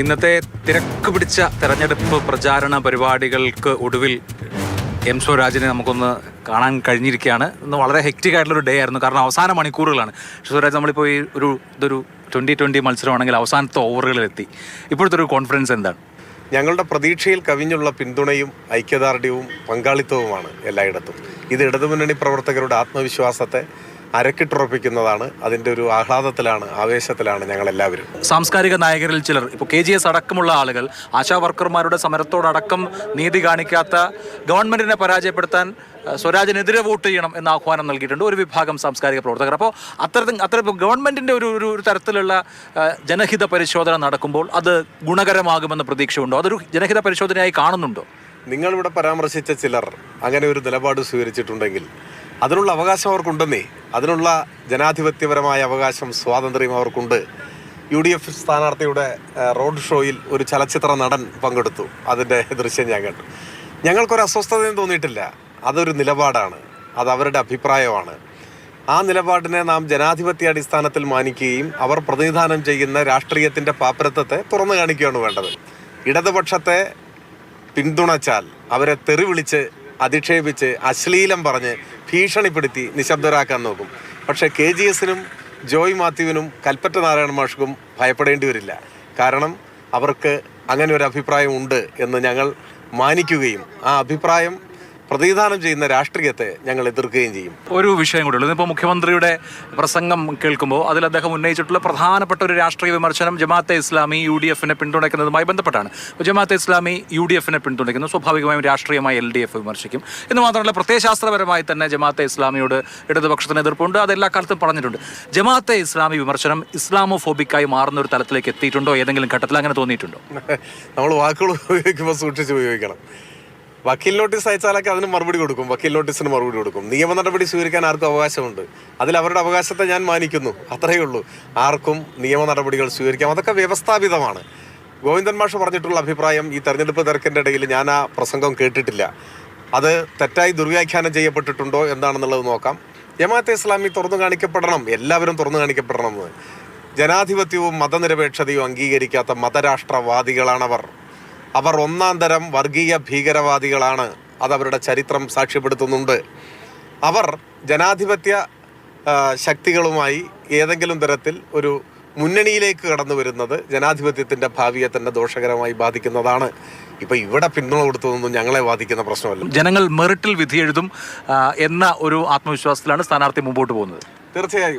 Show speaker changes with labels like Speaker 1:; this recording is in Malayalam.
Speaker 1: ഇന്നത്തെ തിരക്ക് പിടിച്ച തെരഞ്ഞെടുപ്പ് പ്രചാരണ പരിപാടികൾക്ക് ഒടുവിൽ എം സ്വരാജിനെ നമുക്കൊന്ന് കാണാൻ കഴിഞ്ഞിരിക്കുകയാണ്. ഇന്ന് വളരെ ഹെക്റ്റിക് ആയിട്ടുള്ളൊരു ഡേ ആയിരുന്നു, കാരണം അവസാന മണിക്കൂറുകളാണ്. സ്വരാജ്, നമ്മളിപ്പോൾ ഇതൊരു 2020 മത്സരമാണെങ്കിൽ അവസാനത്തെ ഓവറുകളിലെത്തി. ഇപ്പോഴത്തെ ഒരു കോൺഫിഡൻസ് എന്താണ്?
Speaker 2: ഞങ്ങളുടെ പ്രതീക്ഷയിൽ കവിഞ്ഞുള്ള പിന്തുണയും ഐക്യദാർഢ്യവും പങ്കാളിത്തവുമാണ് എല്ലായിടത്തും. ഇത് ഇടതുമുന്നണി പ്രവർത്തകരുടെ ആത്മവിശ്വാസത്തെ അരക്കിട്ടുറപ്പിക്കുന്നതാണ്. അതിൻ്റെ ഒരു ആഹ്ലാദത്തിലാണ്, ആവേശത്തിലാണ് ഞങ്ങളെല്ലാവരും.
Speaker 1: സാംസ്കാരിക നായകരിൽ ചിലർ, ഇപ്പോൾ KGS അടക്കമുള്ള ആളുകൾ, ആശാ വർക്കർമാരുടെ സമരത്തോടക്കം നീതി കാണിക്കാത്ത ഗവൺമെൻറ്റിനെ പരാജയപ്പെടുത്താൻ സ്വരാജിനെതിരെ വോട്ട് ചെയ്യണം എന്ന ആഹ്വാനം നൽകിയിട്ടുണ്ട് ഒരു വിഭാഗം സാംസ്കാരിക പ്രവർത്തകർ. അപ്പോൾ അത്തരത്തിൽ ഗവൺമെൻറ്റിൻ്റെ ഒരു തരത്തിലുള്ള ജനഹിത പരിശോധന നടക്കുമ്പോൾ അത് ഗുണകരമാകുമെന്ന പ്രതീക്ഷയുണ്ടോ? അതൊരു ജനഹിത പരിശോധനയായി കാണുന്നുണ്ടോ?
Speaker 2: നിങ്ങളിവിടെ പരാമർശിച്ച ചിലർ അങ്ങനെ ഒരു നിലപാട് സ്വീകരിച്ചിട്ടുണ്ടെങ്കിൽ അതിനുള്ള അവകാശം അവർക്കുണ്ടെന്നേ. അതിനുള്ള ജനാധിപത്യപരമായ അവകാശം, സ്വാതന്ത്ര്യം അവർക്കുണ്ട്. UDF സ്ഥാനാർത്ഥിയുടെ റോഡ് ഷോയിൽ ഒരു ചലച്ചിത്ര നടൻ പങ്കെടുത്തു. അതിൻ്റെ ദൃശ്യം ഞാൻ കണ്ടു. ഞങ്ങൾക്കൊരു അസ്വസ്ഥതയും തോന്നിയിട്ടില്ല. അതൊരു നിലപാടാണ്, അത് അവരുടെ അഭിപ്രായമാണ്. ആ നിലപാടിനെ നാം ജനാധിപത്യ അടിസ്ഥാനത്തിൽ മാനിക്കുകയും അവർ പ്രതിനിധാനം ചെയ്യുന്ന രാഷ്ട്രീയത്തിൻ്റെ പാപ്പരത്വത്തെ തുറന്നു കാണിക്കുകയാണ് വേണ്ടത്. ഇടതുപക്ഷത്തെ പിന്തുണച്ചാൽ അവരെ തെറി വിളിച്ച് അധിക്ഷേപിച്ച് അശ്ലീലം പറഞ്ഞ് ഭീഷണിപ്പെടുത്തി നിശബ്ദരാക്കാൻ നോക്കും. പക്ഷേ KGSനും ജോയ് മാത്യുവിനും കൽപ്പറ്റ നാരായണ മാഷ്ക്കും ഭയപ്പെടേണ്ടി വരില്ല. കാരണം അവർക്ക് അങ്ങനെ ഒരു അഭിപ്രായം ഉണ്ട് എന്ന് ഞങ്ങൾ മാനിക്കുകയും ആ അഭിപ്രായം പ്രതിനിധാനം ചെയ്യുന്ന രാഷ്ട്രീയത്തെ ഞങ്ങൾ എതിർക്കുകയും ചെയ്യും. ഒരു വിഷയം കൂടെ ഉള്ളൂ. ഇപ്പോൾ മുഖ്യമന്ത്രിയുടെ പ്രസംഗം കേൾക്കുമ്പോൾ അതിൽ അദ്ദേഹം ഉന്നയിച്ചിട്ടുള്ള പ്രധാനപ്പെട്ട ഒരു രാഷ്ട്രീയ വിമർശനം ജമാഅത്തെ ഇസ്ലാമി UDFനെ പിന്തുണയ്ക്കുന്നതുമായി ബന്ധപ്പെട്ടാണ്. ജമാഅത്തെ ഇസ്ലാമി UDFനെ പിന്തുണയ്ക്കുന്നു, സ്വാഭാവികമായും രാഷ്ട്രീയമായി LDF വിമർശിക്കും. എന്ന് മാത്രമല്ല, പ്രത്യയശാസ്ത്രപരമായി തന്നെ ജമാഅത്തെ ഇസ്ലാമിയോട് ഇടതുപക്ഷത്തിന് എതിർപ്പുണ്ട്. അതെല്ലാ കാലത്തും പറഞ്ഞിട്ടുണ്ട്. ജമാഅത്തെ ഇസ്ലാമി വിമർശനം ഇസ്ലാമോഫോബിക്കായി മാറുന്ന ഒരു തലത്തിലേക്ക് എത്തിയിട്ടുണ്ടോ? ഏതെങ്കിലും ഘട്ടത്തിൽ അങ്ങനെ തോന്നിയിട്ടുണ്ടോ? നമ്മൾ വാക്കുകൾ ഉപയോഗിക്കുമ്പോൾ സൂക്ഷിച്ച് ഉപയോഗിക്കണം. വക്കീൽ നോട്ടീസ് അയച്ചാലൊക്കെ അതിന് മറുപടി കൊടുക്കും, വക്കീൽ നോട്ടീസിന് മറുപടി കൊടുക്കും. നിയമ നടപടി സ്വീകരിക്കാൻ ആർക്കും അവകാശമുണ്ട്. അതിൽ അവരുടെ അവകാശത്തെ ഞാൻ മാനിക്കുന്നു, അത്രയേ ഉള്ളൂ. ആർക്കും നിയമ നടപടികൾ സ്വീകരിക്കാം, അതൊക്കെ വ്യവസ്ഥാപിതമാണ്. ഗോവിന്ദൻ മാഷ് പറഞ്ഞിട്ടുള്ള അഭിപ്രായം ഈ തെരഞ്ഞെടുപ്പ് തിരക്കിൻ്റെ ഇടയിൽ ഞാൻ ആ പ്രസംഗം കേട്ടിട്ടില്ല. അത് തെറ്റായി ദുർവ്യാഖ്യാനം ചെയ്യപ്പെട്ടിട്ടുണ്ടോ എന്താണെന്നുള്ളത് നോക്കാം. ജമാഅത്തെ ഇസ്ലാമി തുറന്നു കാണിക്കപ്പെടണം, എല്ലാവരും തുറന്നു കാണിക്കപ്പെടണമെന്ന്. ജനാധിപത്യവും മതനിരപേക്ഷതയും അംഗീകരിക്കാത്ത മതരാഷ്ട്രവാദികളാണവർ. അവർ ഒന്നാം തരം വർഗീയ ഭീകരവാദികളാണ്. അതവരുടെ ചരിത്രം സാക്ഷ്യപ്പെടുത്തുന്നുണ്ട്. അവർ ജനാധിപത്യ ശക്തികളുമായി ഏതെങ്കിലും തരത്തിൽ ഒരു മുന്നണിയിലേക്ക് കടന്നു വരുന്നത് ജനാധിപത്യത്തിൻ്റെ ഭാവിയെ തന്നെ ദോഷകരമായി ബാധിക്കുന്നതാണ്. ഇപ്പോൾ ഇവിടെ പിന്തുണ കൊടുത്തതൊന്നും ഞങ്ങളെ ബാധിക്കുന്ന പ്രശ്നമല്ല.
Speaker 1: ജനങ്ങൾ മെറിറ്റിൽ വിധിയെഴുതും എന്ന ഒരു ആത്മവിശ്വാസത്തിലാണ് സ്ഥാനാർത്ഥി മുമ്പോട്ട് പോകുന്നത്.
Speaker 2: തീർച്ചയായും